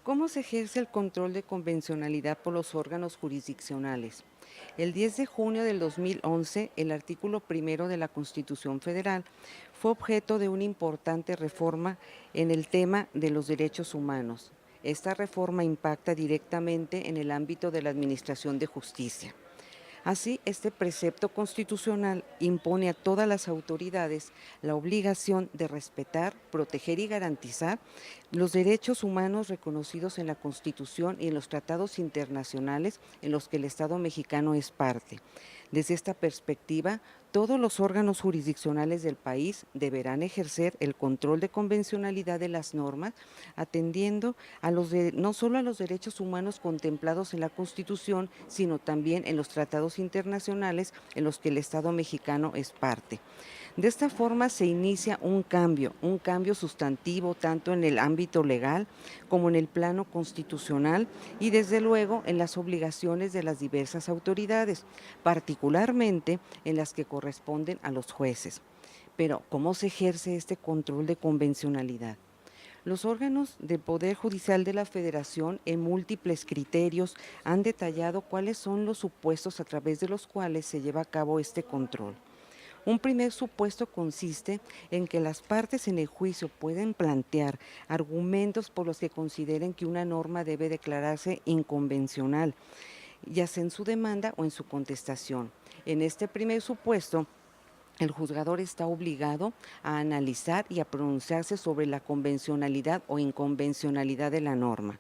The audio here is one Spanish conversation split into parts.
¿Cómo se ejerce el control de convencionalidad por los órganos jurisdiccionales? El 10 de junio del 2011, el artículo primero de la Constitución Federal fue objeto de una importante reforma en el tema de los derechos humanos. Esta reforma impacta directamente en el ámbito de la administración de justicia. Así, este precepto constitucional impone a todas las autoridades la obligación de respetar, proteger y garantizar los derechos humanos reconocidos en la Constitución y en los tratados internacionales en los que el Estado mexicano es parte. Desde esta perspectiva, todos los órganos jurisdiccionales del país deberán ejercer el control de convencionalidad de las normas, atendiendo no solo a los derechos humanos contemplados en la Constitución, sino también en los tratados internacionales en los que el Estado mexicano es parte. De esta forma se inicia un cambio sustantivo tanto en el ámbito legal como en el plano constitucional y desde luego en las obligaciones de las diversas autoridades, particularmente en las que corresponden a los jueces. Pero, ¿cómo se ejerce este control de convencionalidad? Los órganos del Poder Judicial de la Federación, en múltiples criterios, han detallado cuáles son los supuestos a través de los cuales se lleva a cabo este control. Un primer supuesto consiste en que las partes en el juicio pueden plantear argumentos por los que consideren que una norma debe declararse inconvencional, ya sea en su demanda o en su contestación. En este primer supuesto, el juzgador está obligado a analizar y a pronunciarse sobre la convencionalidad o inconvencionalidad de la norma.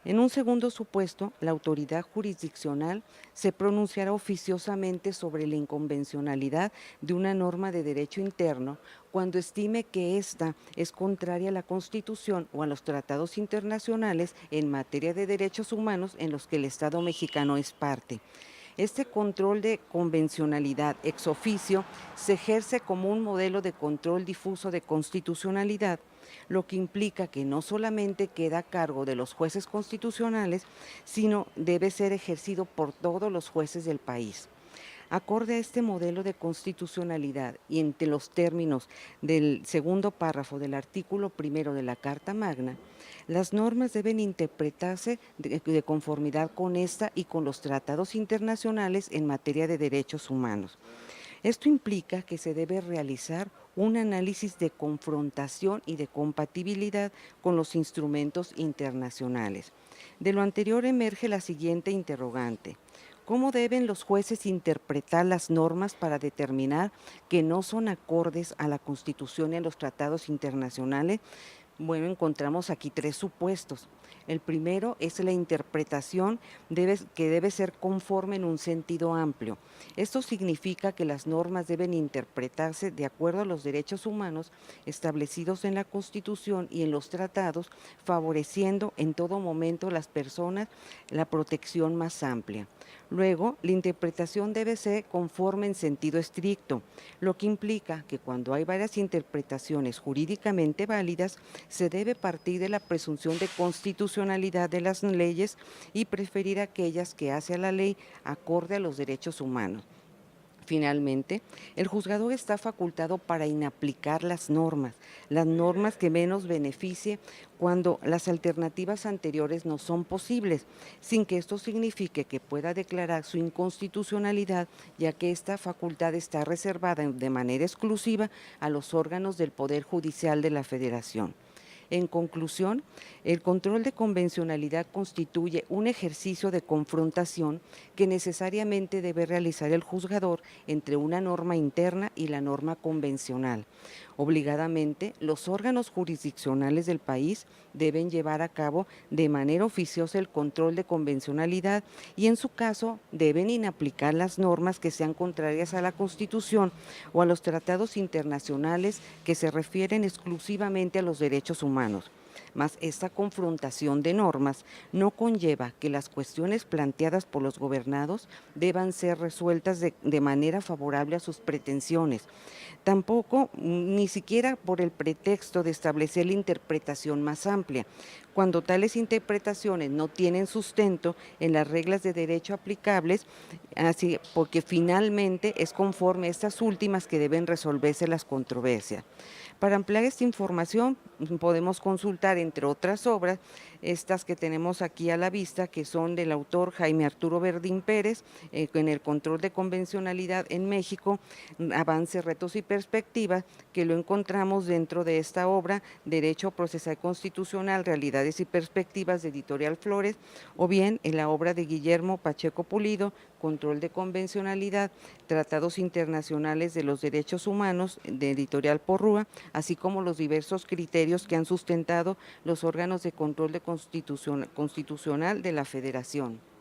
En un segundo supuesto, la autoridad jurisdiccional se pronunciará oficiosamente sobre la inconvencionalidad de una norma de derecho interno cuando estime que ésta es contraria a la Constitución o a los tratados internacionales en materia de derechos humanos en los que el Estado mexicano es parte. Este control de convencionalidad ex oficio se ejerce como un modelo de control difuso de constitucionalidad, lo que implica que no solamente queda a cargo de los jueces constitucionales, sino debe ser ejercido por todos los jueces del país. Acorde a este modelo de constitucionalidad y entre los términos del segundo párrafo del artículo primero de la Carta Magna, las normas deben interpretarse de conformidad con esta y con los tratados internacionales en materia de derechos humanos. Esto implica que se debe realizar un análisis de confrontación y de compatibilidad con los instrumentos internacionales. De lo anterior emerge la siguiente interrogante: ¿cómo deben los jueces interpretar las normas para determinar que no son acordes a la Constitución y a los tratados internacionales? Bueno, encontramos aquí tres supuestos. El primero es la interpretación que debe ser conforme en un sentido amplio. Esto significa que las normas deben interpretarse de acuerdo a los derechos humanos establecidos en la Constitución y en los tratados, favoreciendo en todo momento a las personas la protección más amplia. Luego, la interpretación debe ser conforme en sentido estricto, lo que implica que cuando hay varias interpretaciones jurídicamente válidas, se debe partir de la presunción de constitucionalidad de las leyes y preferir aquellas que hace a la ley acorde a los derechos humanos. Finalmente, el juzgador está facultado para inaplicar las normas que menos beneficie cuando las alternativas anteriores no son posibles, sin que esto signifique que pueda declarar su inconstitucionalidad, ya que esta facultad está reservada de manera exclusiva a los órganos del Poder Judicial de la Federación. En conclusión, el control de convencionalidad constituye un ejercicio de confrontación que necesariamente debe realizar el juzgador entre una norma interna y la norma convencional. Obligadamente, los órganos jurisdiccionales del país deben llevar a cabo de manera oficiosa el control de convencionalidad y, en su caso, deben inaplicar las normas que sean contrarias a la Constitución o a los tratados internacionales que se refieren exclusivamente a los derechos humanos. Mas esta confrontación de normas no conlleva que las cuestiones planteadas por los gobernados deban ser resueltas de manera favorable a sus pretensiones. Tampoco, ni siquiera por el pretexto de establecer la interpretación más amplia, cuando tales interpretaciones no tienen sustento en las reglas de derecho aplicables, así porque finalmente es conforme a estas últimas que deben resolverse las controversias. Para ampliar esta información podemos consultar, entre otras obras, estas que tenemos aquí a la vista, que son del autor Jaime Arturo Verdín Pérez, en el control de convencionalidad en México, avances, retos y perspectivas, que lo encontramos dentro de esta obra, Derecho Procesal Constitucional, Realidades y Perspectivas, de Editorial Flores, o bien en la obra de Guillermo Pacheco Pulido, Control de Convencionalidad, Tratados Internacionales de los Derechos Humanos, de Editorial Porrúa, así como los diversos criterios que han sustentado los órganos de control de constitucional de la Federación.